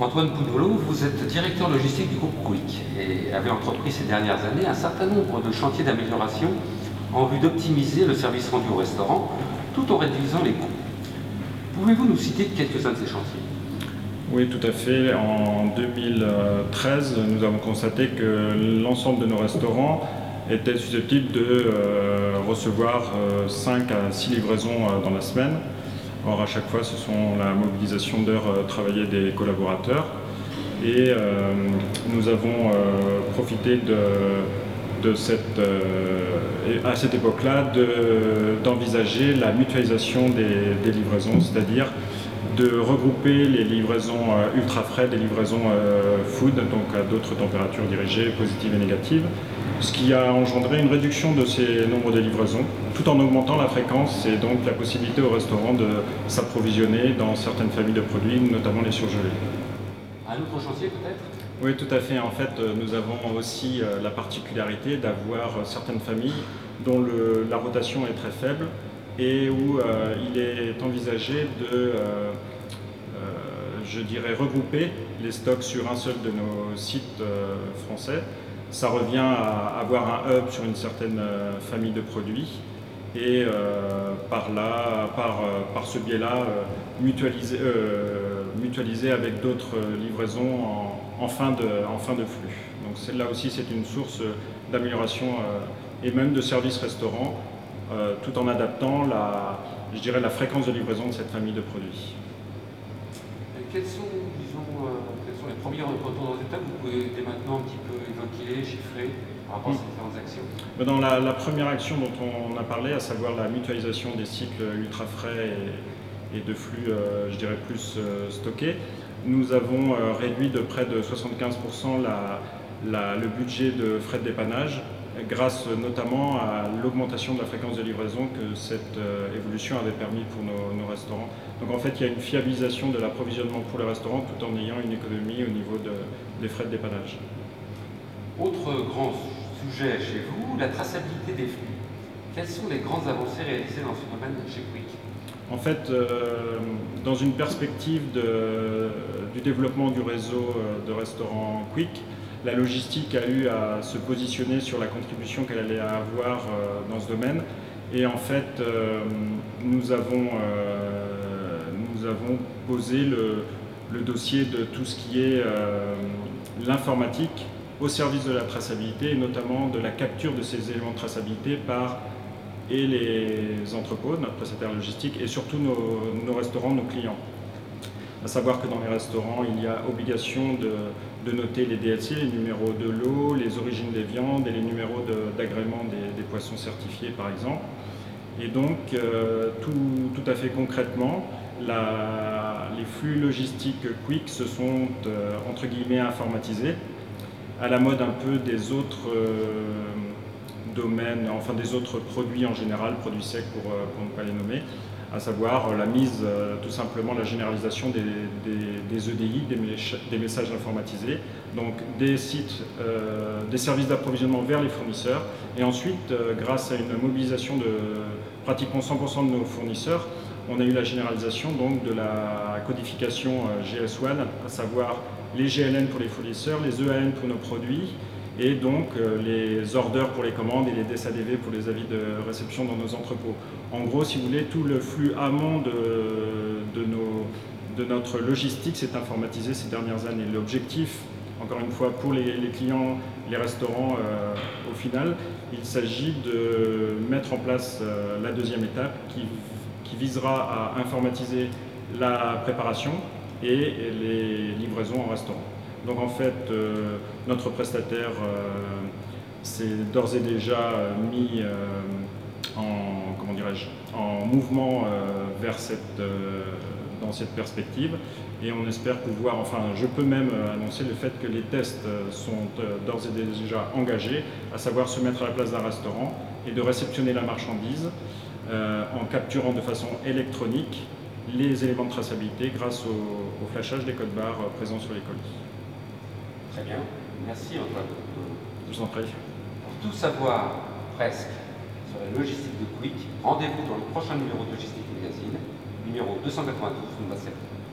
Antoine Poudolo, vous êtes directeur logistique du groupe Quick et avez entrepris ces dernières années un certain nombre de chantiers d'amélioration en vue d'optimiser le service rendu au restaurant tout en réduisant les coûts. Pouvez-vous nous citer quelques-uns de ces chantiers? Oui, tout à fait. En 2013, nous avons constaté que l'ensemble de nos restaurants étaient susceptibles de recevoir 5 à 6 livraisons dans la semaine. Or, à chaque fois, ce sont la mobilisation d'heures travaillées des collaborateurs. Et nous avons profité à cette époque-là d'envisager la mutualisation des livraisons, c'est-à-dire de regrouper les livraisons ultra frais des livraisons food, donc à d'autres températures dirigées, positives et négatives, ce qui a engendré une réduction de ces nombres de livraisons, tout en augmentant la fréquence et donc la possibilité au restaurant de s'approvisionner dans certaines familles de produits, notamment les surgelés. Un autre chantier peut-être? Oui, tout à fait. En fait, nous avons aussi la particularité d'avoir certaines familles dont la rotation est très faible et où il est envisagé je dirais, regrouper les stocks sur un seul de nos sites français. Ça revient à avoir un hub sur une certaine famille de produits et par ce biais-là, mutualiser avec d'autres livraisons en fin de flux. Donc là aussi, c'est une source d'amélioration et même de service restaurant, tout en adaptant je dirais, la fréquence de livraison de cette famille de produits. Quels sont les premiers retours de résultats que vous pouvez dès maintenant un petit peu évoquer, chiffrer par rapport à ces différentes actions? Dans la première action dont on a parlé, à savoir la mutualisation des cycles ultra frais et de flux, je dirais, plus stockés, nous avons réduit de près de 75% le budget de frais de dépannage, grâce notamment à l'augmentation de la fréquence de livraison que cette évolution avait permis pour nos restaurants. Donc en fait, il y a une fiabilisation de l'approvisionnement pour les restaurants tout en ayant une économie au niveau des frais de dépannage. Autre grand sujet chez vous, la traçabilité des flux. Quelles sont les grandes avancées réalisées dans ce domaine chez Quick? En fait, dans une perspective du développement du réseau de restaurants Quick, la logistique a eu à se positionner sur la contribution qu'elle allait avoir dans ce domaine. Et en fait, nous avons posé le dossier de tout ce qui est l'informatique au service de la traçabilité et notamment de la capture de ces éléments de traçabilité par les entrepôts, notre prestataire logistique, et surtout nos restaurants, nos clients. À savoir que dans les restaurants, il y a obligation de noter les DLC, les numéros de l'eau, les origines des viandes et les numéros d'agrément des poissons certifiés, par exemple. Et donc, tout à fait concrètement, les flux logistiques Quick se sont, entre guillemets, informatisés, à la mode un peu des autres domaines, enfin des autres produits en général, produits secs pour ne pas les nommer, à savoir la mise, tout simplement, la généralisation des EDI, des messages informatisés, donc des sites, des services d'approvisionnement vers les fournisseurs, et ensuite, grâce à une mobilisation de pratiquement 100% de nos fournisseurs, on a eu la généralisation donc de la codification GS1, à savoir les GLN pour les fournisseurs, les EAN pour nos produits, et donc les orders pour les commandes et les DSADV pour les avis de réception dans nos entrepôts. En gros, si vous voulez, tout le flux amont de notre logistique s'est informatisé ces dernières années. L'objectif, encore une fois, pour les clients, les restaurants, au final, il s'agit de mettre en place la deuxième étape qui visera à informatiser la préparation et les livraisons en restaurant. Donc en fait, notre prestataire s'est d'ores et déjà mis en mouvement dans cette perspective, et on espère pouvoir, enfin je peux même annoncer le fait que les tests sont d'ores et déjà engagés, à savoir se mettre à la place d'un restaurant et de réceptionner la marchandise en capturant de façon électronique les éléments de traçabilité grâce au flashage des codes barres présents sur les colis. Très bien, merci Antoine. Je vous en prie. Pour tout savoir, presque, sur la logistique de Quick, rendez-vous dans le prochain numéro de Logistique Magazine, numéro 292 du mois de septembre.